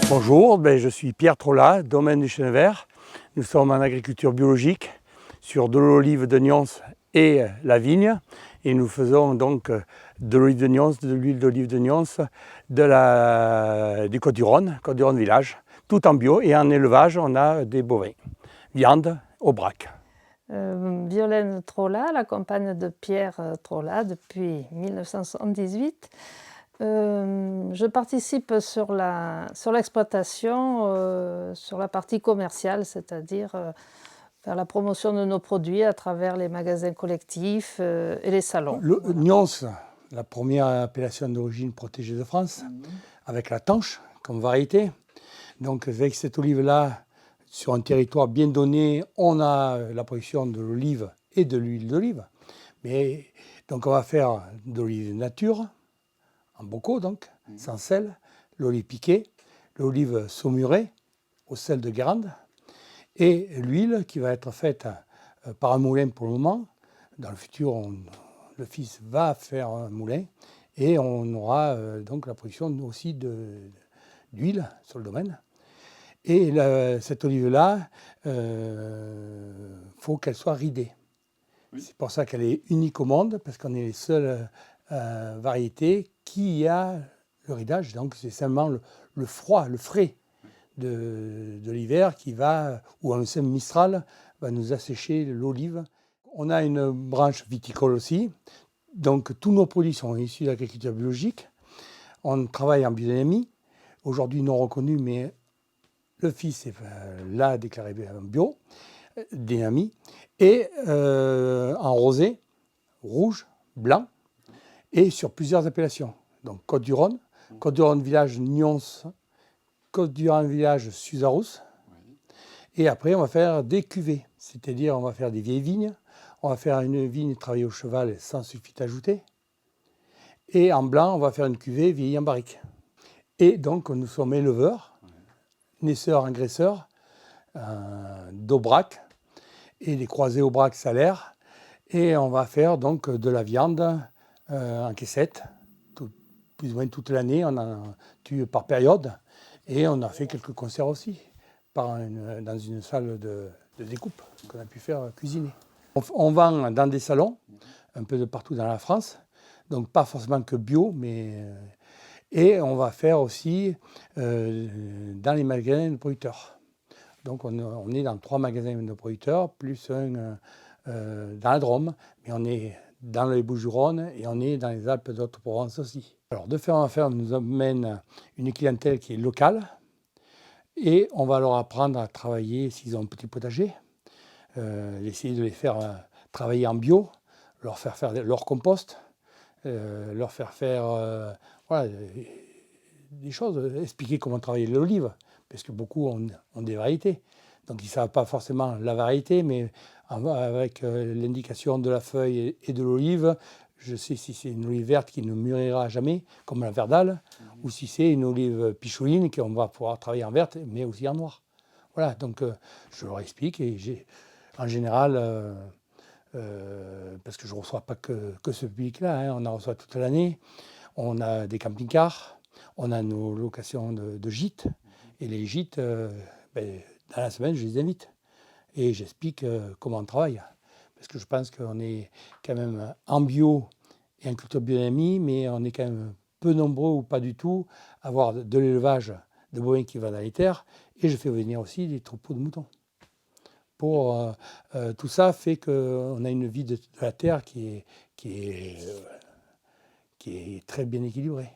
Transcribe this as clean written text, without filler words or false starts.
Bonjour, je suis Pierre Trollat, domaine du Chenevert. Nous sommes en agriculture biologique sur de l'olive de Nyons et la vigne. Et nous faisons donc de l'olive de Nyons, de l'huile d'olive de Nyons, du Côte-du-Rhône village, tout en bio. Et en élevage, on a des bovins, viande au brac. Violaine Trollat, la compagne de Pierre Trollat depuis 1978. Je participe sur l'exploitation, sur la partie commerciale, c'est-à-dire faire la promotion de nos produits à travers les magasins collectifs et les salons. Le Nyons, la première appellation d'origine protégée de France, avec la tanche comme variété. Donc avec cette olive-là, sur un territoire bien donné, on a la production de l'olive et de l'huile d'olive. Donc on va faire de l'olive nature, en bocaux donc, sans sel, l'olive piquée, l'olive saumurée au sel de Guérande, et l'huile qui va être faite par un moulin pour le moment. Dans le futur, le fils va faire un moulin, et on aura donc la production aussi d'huile sur le domaine. Et cette olive-là, faut qu'elle soit ridée. Oui. C'est pour ça qu'elle est unique au monde, parce qu'on est les seules variétés qui a le ridage. Donc c'est seulement le froid, le frais de l'hiver qui va, ou un seul Mistral, va nous assécher l'olive. On a une branche viticole aussi. Donc tous nos produits sont issus de l'agriculture biologique. On travaille en biodynamie, aujourd'hui non reconnu, mais le fils l'a déclaré bio, dynamie, et en rosé, rouge, blanc, et sur plusieurs appellations. Donc Côte-du-Rhône, Côte-du-Rhône village Nyons, Côte-du-Rhône village Suzarous. Et après, on va faire des cuvées, c'est-à-dire on va faire des vieilles vignes, on va faire une vigne travaillée au cheval sans sulfite ajouté. Et en blanc, on va faire une cuvée vieillie en barrique. Et donc, nous sommes éleveurs, naisseurs, engraisseurs, d'aubrac et des croisés aubrac salaires. Et on va faire donc de la viande en caissette, plus ou moins toute l'année. On en tue par période. Et on a fait quelques concerts aussi, dans une salle de découpe qu'on a pu faire cuisiner. On vend dans des salons, un peu de partout dans la France. Donc pas forcément que bio, mais... et on va faire aussi dans les magasins de producteurs. Donc on est dans 3 magasins de producteurs, plus un dans la Drôme, mais on est dans les Bouches-du-Rhône et on est dans les Alpes d'Haute-Provence aussi. Alors de fer en fer nous amène une clientèle qui est locale et on va leur apprendre à travailler s'ils ont un petit potager, essayer de les faire travailler en bio, leur faire faire leur compost, leur faire faire voilà, des choses, expliquer comment travailler l'olive, parce que beaucoup ont des variétés. Donc ils ne savent pas forcément la variété, mais avec l'indication de la feuille et de l'olive, je sais si c'est une olive verte qui ne mûrira jamais, comme la verdale, ou si c'est une olive pichouline qu'on va pouvoir travailler en verte, mais aussi en noir. Voilà, donc je leur explique, et en général, parce que je ne reçois pas que ce public-là, hein, on en reçoit toute l'année, on a des camping-cars, on a nos locations de gîtes, et les gîtes, dans la semaine, je les invite. Et j'explique comment on travaille. Parce que je pense qu'on est quand même en bio et en culture biodynamie, mais on est quand même peu nombreux ou pas du tout à avoir de l'élevage de bovins qui va dans les terres. Et je fais venir aussi des troupeaux de moutons. Tout ça fait qu'on a une vie de la terre qui est très bien équilibrée.